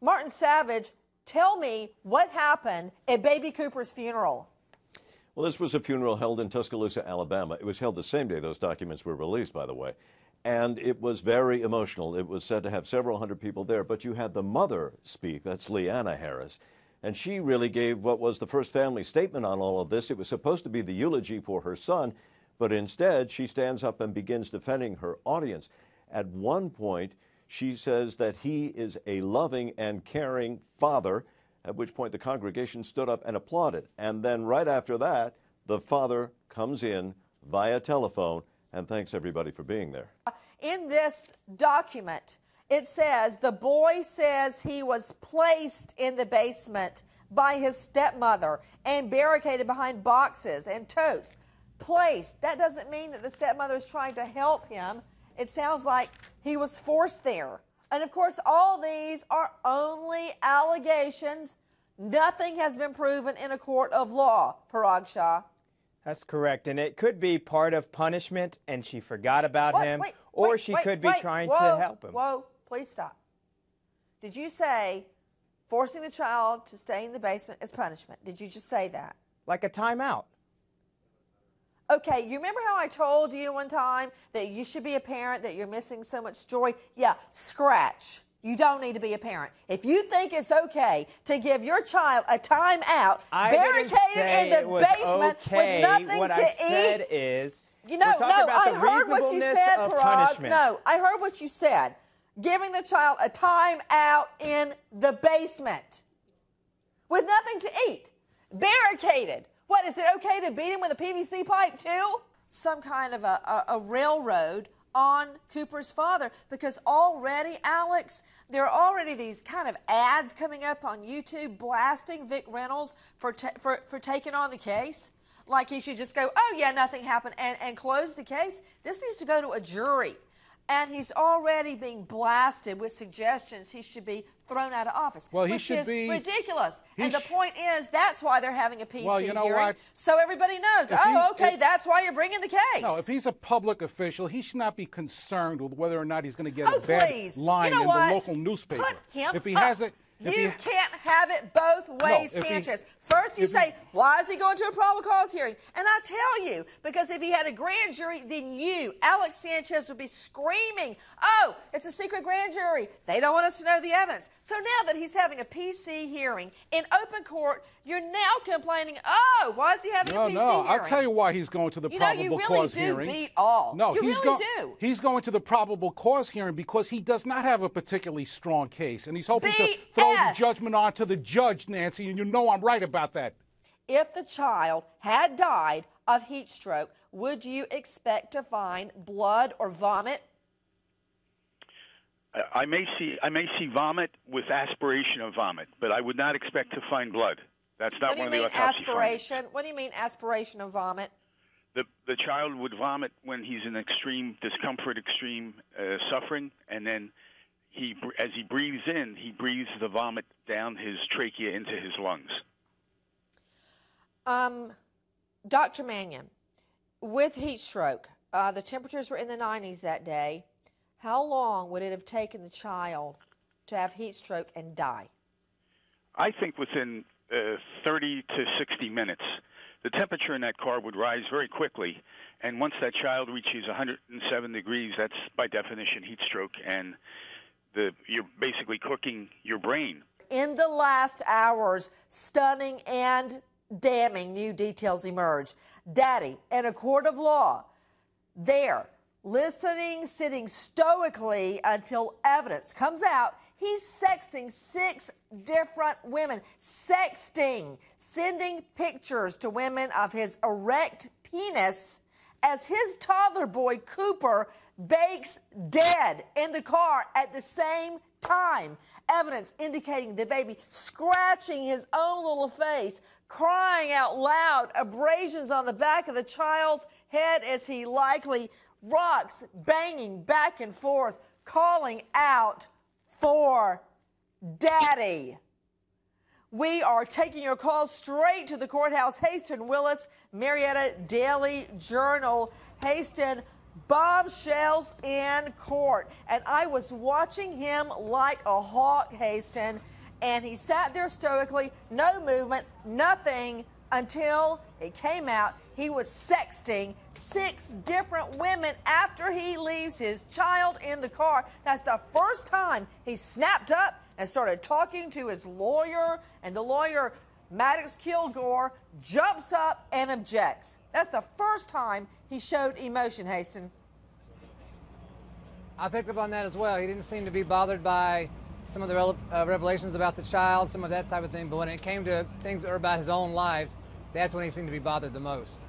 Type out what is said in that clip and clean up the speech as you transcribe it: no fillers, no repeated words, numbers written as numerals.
Martin Savage, tell me what happened at baby Cooper's funeral. Well, this was a funeral held in Tuscaloosa, Alabama. It was held the same day those documents were released, by the way. And it was very emotional. It was said to have several hundred people there. But you had the mother speak. That's Leanna Harris. And she really gave what was the first family statement on all of this. It was supposed to be the eulogy for her son. But instead, she stands up and begins defending her audience. At one point, she says that he is a loving and caring father, at which point the congregation stood up and applauded. And then right after that, the father comes in via telephone and thanks everybody for being there. In this document, it says the boy says he was placed in the basement by his stepmother and barricaded behind boxes and totes. Placed. That doesn't mean that the stepmother is trying to help him. It sounds like he was forced there. And of course, all these are only allegations. Nothing has been proven in a court of law, Parag Shah. That's correct, and it could be part of punishment, and she forgot about him, or she could be trying to help him. Whoa, please stop. Did you say forcing the child to stay in the basement is punishment? Did you just say that? Like a timeout. Okay, you remember how I told you one time that you should be a parent, that you're missing so much joy? Yeah, scratch. You don't need to be a parent. If you think it's okay to give your child a timeout, barricaded in the basement with nothing to eat. What I said is, I heard what you said, Parag. No, I heard what you said. Giving the child a timeout in the basement with nothing to eat, barricaded. What, is it okay to beat him with a PVC pipe too? Some kind of a railroad on Cooper's father, because already, Alex, there are already these kind of ads coming up on YouTube blasting Vic Reynolds for taking on the case. Like he should just go, oh yeah, nothing happened, and close the case. This needs to go to a jury. And he's already being blasted with suggestions he should be thrown out of office, which is ridiculous. And the point is, that's why they're having a PC hearing, so everybody knows, that's why you're bringing the case. No, if he's a public official, he should not be concerned with whether or not he's going to get a bad line in the local newspaper. Put him if he has it. You can't have it both ways, Sanchez. First you say, why is he going to a probable cause hearing? And I tell you, because if he had a grand jury, then you, Alex Sanchez, would be screaming, oh, it's a secret grand jury. They don't want us to know the evidence. So now that he's having a PC hearing in open court, you're now complaining, oh, why is he having a PC hearing? No, I'll tell you why he's going to the probable cause hearing. You really do beat all. No, you really do. He's going to the probable cause hearing because he does not have a particularly strong case, and he's hoping to throw the judgment on to the judge, Nancy, and you know I'm right about that. If the child had died of heat stroke, would you expect to find blood or vomit? I may see vomit with aspiration of vomit, but I would not expect to find blood. That's not one of the autopsy findings. What do you mean aspiration of vomit? The child would vomit when he's in extreme discomfort, extreme suffering, and then as he breathes in, he breathes the vomit down his trachea into his lungs. Dr. Mannion, with heat stroke, the temperatures were in the 90s that day. How long would it have taken the child to have heat stroke and die? I think within 30 to 60 minutes. The temperature in that car would rise very quickly, and once that child reaches 107 degrees, that's by definition heat stroke, and you're basically cooking your brain. In the last hours, stunning and damning new details emerge. Daddy, in a court of law, there, listening, sitting stoically until evidence comes out. He's sexting 6 different women. Sexting, sending pictures to women of his erect penis as his toddler boy, Cooper, bakes dead in the car at the same time. Evidence indicating the baby scratching his own little face, crying out loud, abrasions on the back of the child's head as he likely rocks, banging back and forth, calling out for Daddy. We are taking your calls straight to the courthouse. Haston Willis, Marietta Daily Journal. Haston, Bombshells in court. And I was watching him like a hawk, Haston, and he sat there stoically, no movement, nothing, until it came out he was sexting 6 different women after he leaves his child in the car. That's the first time he snapped up and started talking to his lawyer, and the lawyer, Maddox Kilgore, jumps up and objects. That's the first time he showed emotion, Haston. I picked up on that as well. He didn't seem to be bothered by some of the revelations about the child, some of that type of thing, but when it came to things that were about his own life, that's when he seemed to be bothered the most.